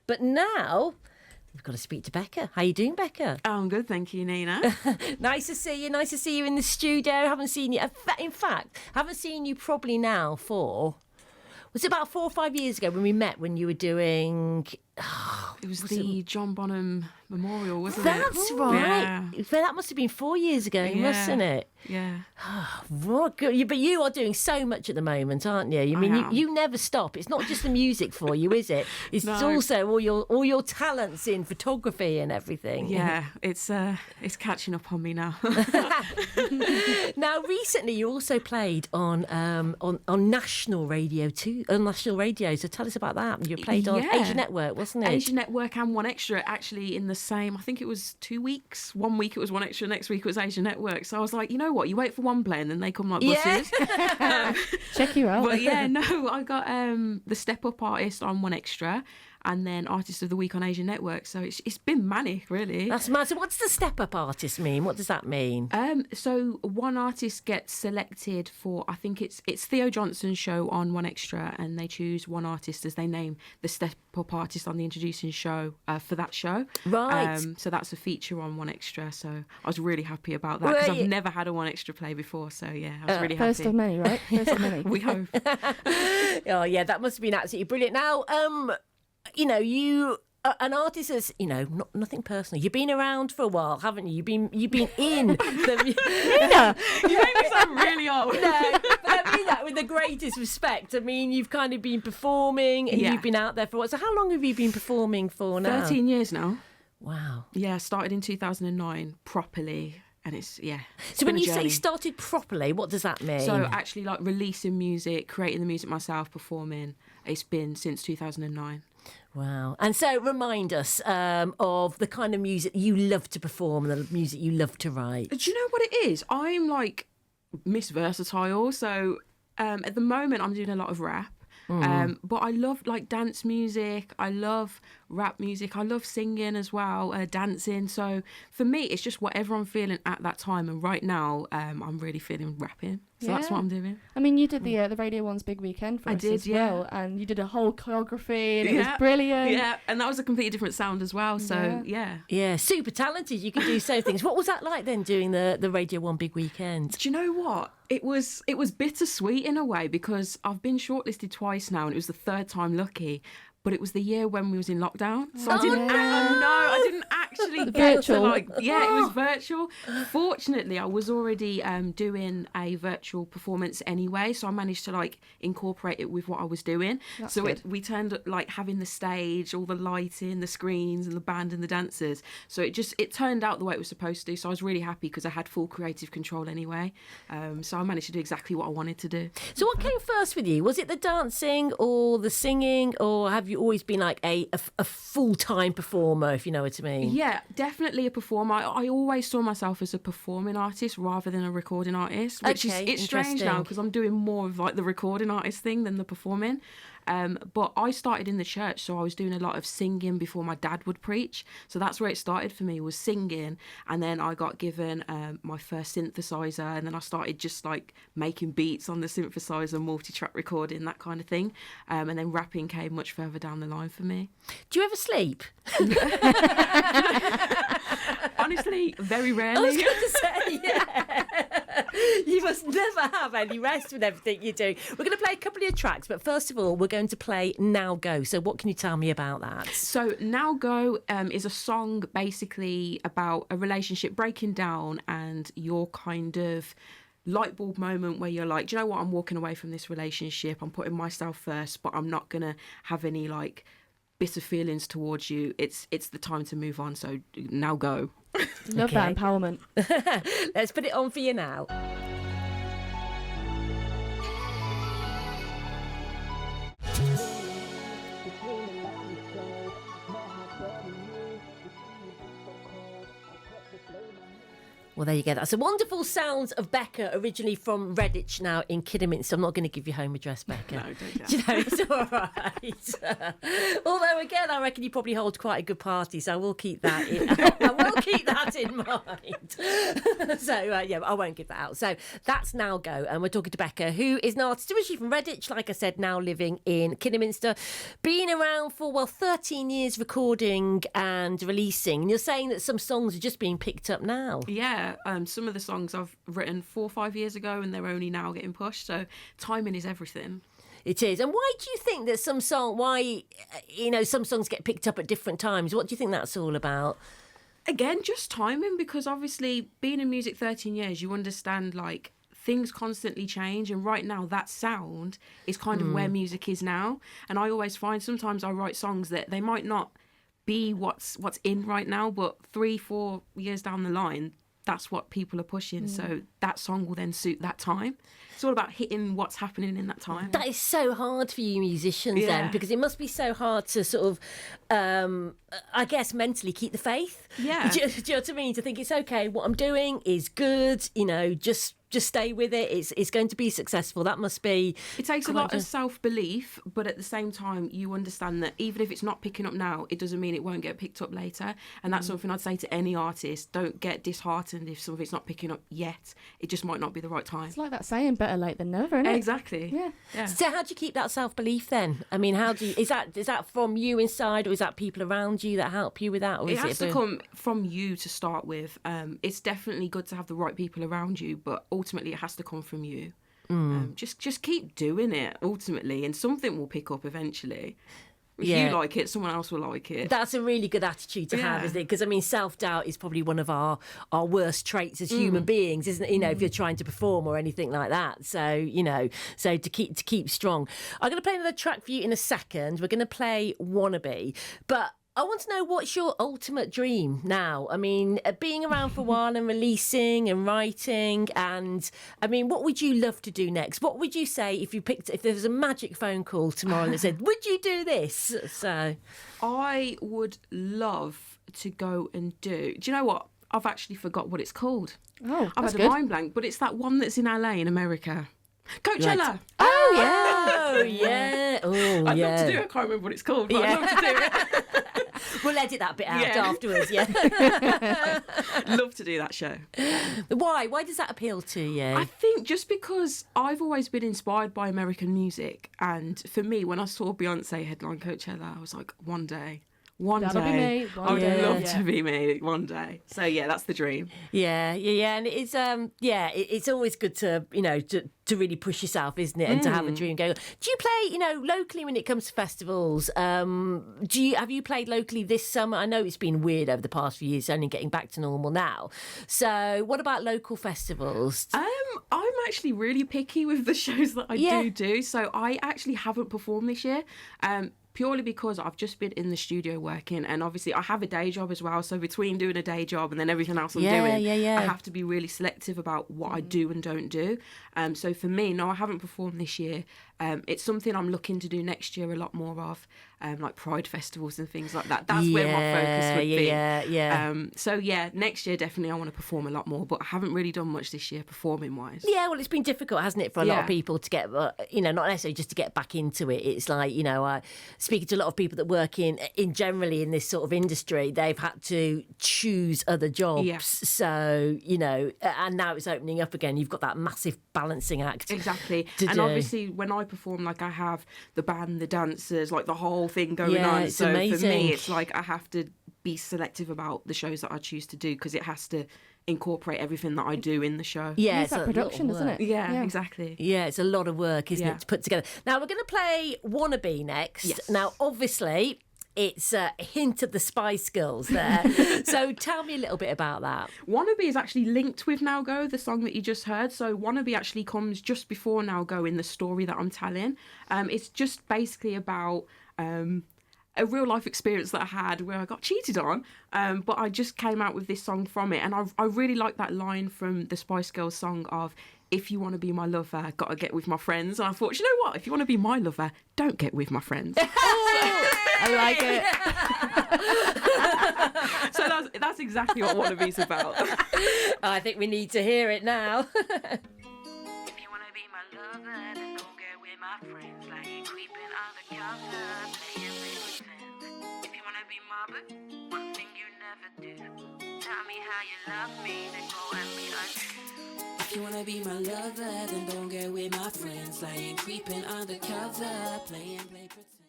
But now we've got to speak to BEKAH. How you doing, BEKAH? I'm good, thank you, Nina. Nice to see you. Nice to see you in the studio. Haven't seen you. In fact, haven't seen you probably now for. Was it about 4 or 5 years ago when we met? When you were doing. It was the John Bonham Memorial, wasn't it? it? That's right. Yeah. That must have been 4 years ago, wasn't it? Yeah. What good. But you are doing so much at the moment, aren't you? I mean, you never stop. It's not just the music for you, is it? It's also all your talents in photography and everything. Yeah, it's catching up on me now. Now, recently you also played on national radio too. On national radio, so tell us about that. You played on Asia Network, wasn't it? Asia Network and One Extra, actually in the same. I think it was 2 weeks. 1 week it was One Extra, next week it was Asia Network. So I was like, you know what? You wait for one play and then they come like buses. Check you out. But yeah, no, I got the Step Up Artist on One Extra, and then Artist of the Week on Asia Network. So it's been manic, really. That's mad. So what's the Step Up Artist mean? What does that mean? So one artist gets selected for, I think it's Theo Johnson's show on One Extra, and they choose one artist as they name the Step Up Artist on the introducing show for that show. Right. So that's a feature on One Extra. So I was really happy about that because I've never had a One Extra play before. So yeah, I was really happy. First of many, right? First of many. We hope. Oh yeah, that must have been absolutely brilliant. Now, you know, you an artist is, you know, nothing personal. You've been around for a while, haven't you? You've been in the. Nina, you make me sound really old. No, but I mean that with the greatest respect. I mean, you've kind of been performing and you've been out there for what? So how long have you been performing for now? 13 years now. Wow. Yeah, started in 2009 properly. And so when you say started properly, what does that mean? So actually like releasing music, creating the music myself, performing, it's been since 2009. Wow. And so remind us of the kind of music you love to perform and the music you love to write. Do you know what it is? I'm like Miss Versatile. So at the moment I'm doing a lot of rap. But I love like dance music. I love rap music. I love singing as well, dancing. So for me, it's just whatever I'm feeling at that time. And right now, I'm really feeling rapping. So that's what I'm doing. I mean, you did the Radio 1's Big Weekend for us as well. And you did a whole choreography and it was brilliant. Yeah, and that was a completely different sound as well. So, Yeah, super talented. You can do so things. What was that like then doing the Radio 1 Big Weekend? Do you know what? It was bittersweet in a way because I've been shortlisted twice now and it was the third time lucky. But it was the year when we was in lockdown. So I didn't actually get to it was virtual. Fortunately, I was already doing a virtual performance anyway. So I managed to like incorporate it with what I was doing. That's good. We turned like having the stage, all the lighting, the screens and the band and the dancers. So it turned out the way it was supposed to. So I was really happy because I had full creative control anyway. So I managed to do exactly what I wanted to do. So what came first with you? Was it the dancing or the singing, or have you always been like a full-time performer, if you know what I mean? Yeah, definitely a performer. I always saw myself as a performing artist rather than a recording artist, which it's strange now because I'm doing more of like the recording artist thing than the performing. But I started in the church, so I was doing a lot of singing before my dad would preach. So that's where it started for me, was singing. And then I got given my first synthesizer, and then I started just like making beats on the synthesizer, multi-track recording, that kind of thing. And then rapping came much further down the line for me. Do you ever sleep? Honestly, very rarely. I was going to say, yeah. You must never have any rest with everything you do. We're going to play a couple of tracks, but first of all, we're going to play Now Go. So what can you tell me about that? So Now Go is a song basically about a relationship breaking down and your kind of light bulb moment where you're like, do you know what? I'm walking away from this relationship. I'm putting myself first, but I'm not going to have any like bitter feelings towards you. It's the time to move on. So now go. Love that empowerment. Let's put it on for you now. Well, there you go. That's the wonderful sounds of BEKAH, originally from Redditch, now in Kidderminster. I'm not going to give you home address, BEKAH. No, don't. You know, it's all right. Although, again, I reckon you probably hold quite a good party, so I will keep that in, I will keep that in mind. So, yeah, I won't give that out. So that's Now Go, and we're talking to BEKAH, who is an artist originally from Redditch, like I said, now living in Kidderminster. Been around for, 13 years recording and releasing. And you're saying that some songs are just being picked up now. Yeah, some of the songs I've written 4 or 5 years ago and they're only now getting pushed. So timing is everything. It is. And why do you think that some songs get picked up at different times? What do you think that's all about? Again, just timing, because obviously being in music 13 years, you understand like things constantly change, and right now that sound is kind of where music is now. And I always find sometimes I write songs that they might not be what's in right now, but 3-4 years down the line, that's what people are pushing. So that song will then suit that time. It's all about hitting what's happening in that time. That is so hard for you musicians then, because it must be so hard to sort of, I guess, mentally keep the faith. Yeah. Do you know what I mean? To think it's okay, what I'm doing is good, just stay with it. It's going to be successful. That must be... It takes a lot of self-belief, but at the same time, you understand that even if it's not picking up now, it doesn't mean it won't get picked up later. And that's something I'd say to any artist. Don't get disheartened if something's not picking up yet. It just might not be the right time. It's like that saying, better late than never, isn't it? Exactly. Yeah. So how do you keep that self-belief then? I mean, how do you... Is that from you inside, or is that people around you that help you with that? Or it has to come from you to start with. It's definitely good to have the right people around you, but ultimately it has to come from you. Just keep doing it ultimately, and something will pick up eventually. If you like it, someone else will like it. That's a really good attitude to have, isn't it? Because I mean, self-doubt is probably one of our worst traits as human beings, isn't it? If you're trying to perform or anything like that. So so to keep strong. I'm going to play another track for you in a second. We're going to play Wannabe, but I want to know, what's your ultimate dream now? I mean, being around for a while and releasing and writing, and I mean, what would you love to do next? What would you say if there was a magic phone call tomorrow that said, would you do this? So I would love to go and do you know what? I've actually forgot what it's called. Oh, I've had a mind blank, but it's that one that's in LA in America. Coachella. Right. Oh, yeah. Oh, yeah. Oh, I'd love to do it. I can't remember what it's called, but I'd love to do it. We'll edit that bit out afterwards, Love to do that show. Why? Why does that appeal to you? I think just because I've always been inspired by American music, and for me, when I saw Beyonce headline Coachella, I was like, one day That'll be me. I would love to be me one day. So yeah, that's the dream. Yeah, and it's it's always good to to really push yourself, isn't it? And to have a dream going. Do you play locally when it comes to festivals? Have you played locally this summer? I know it's been weird over the past few years, only getting back to normal now. So what about local festivals? I'm actually really picky with the shows that I do. So I actually haven't performed this year. Purely because I've just been in the studio working, and obviously I have a day job as well. So between doing a day job and then everything else I'm doing, I have to be really selective about what I do and don't do. So for me, no, I haven't performed this year. It's something I'm looking to do next year a lot more of, like Pride festivals and things like that. That's where my focus would be. So yeah, next year definitely I want to perform a lot more, but I haven't really done much this year performing wise. Yeah, well, it's been difficult, hasn't it, for a lot of people to get, not necessarily just to get back into it. It's like, speaking to a lot of people that work in generally in this sort of industry, they've had to choose other jobs. Yeah. So, and now it's opening up again. You've got that massive balancing act. Exactly. And obviously when I perform, like I have the band, the dancers, like the whole thing going on. It's so amazing. For me, it's like I have to be selective about the shows that I choose to do, because it has to incorporate everything that I do in the show. Yeah, it's that production, isn't it? Yeah, exactly. Yeah, it's a lot of work, isn't it, to put together. Now, we're going to play Wannabe next. Yes. Now, obviously, it's a hint of the Spice Girls there. So tell me a little bit about that. Wannabe is actually linked with Now Go, the song that you just heard. So Wannabe actually comes just before Now Go in the story that I'm telling. It's just basically about a real life experience that I had where I got cheated on, but I just came out with this song from it. And I really like that line from the Spice Girls song of, if you want to be my lover, got to get with my friends. And I thought, you know what? If you want to be my lover, don't get with my friends. I like it. So that's That's exactly what Wannabe's about. I think we need to hear it now. If you wanna be my lover, then don't get with my friends, like creeping undercover, playing with friends. If you wanna be my boo, one thing you never do, tell me how you love me, then go and be untrue. If you wanna be my lover, then don't get with my friends, like creeping undercover, play pretend.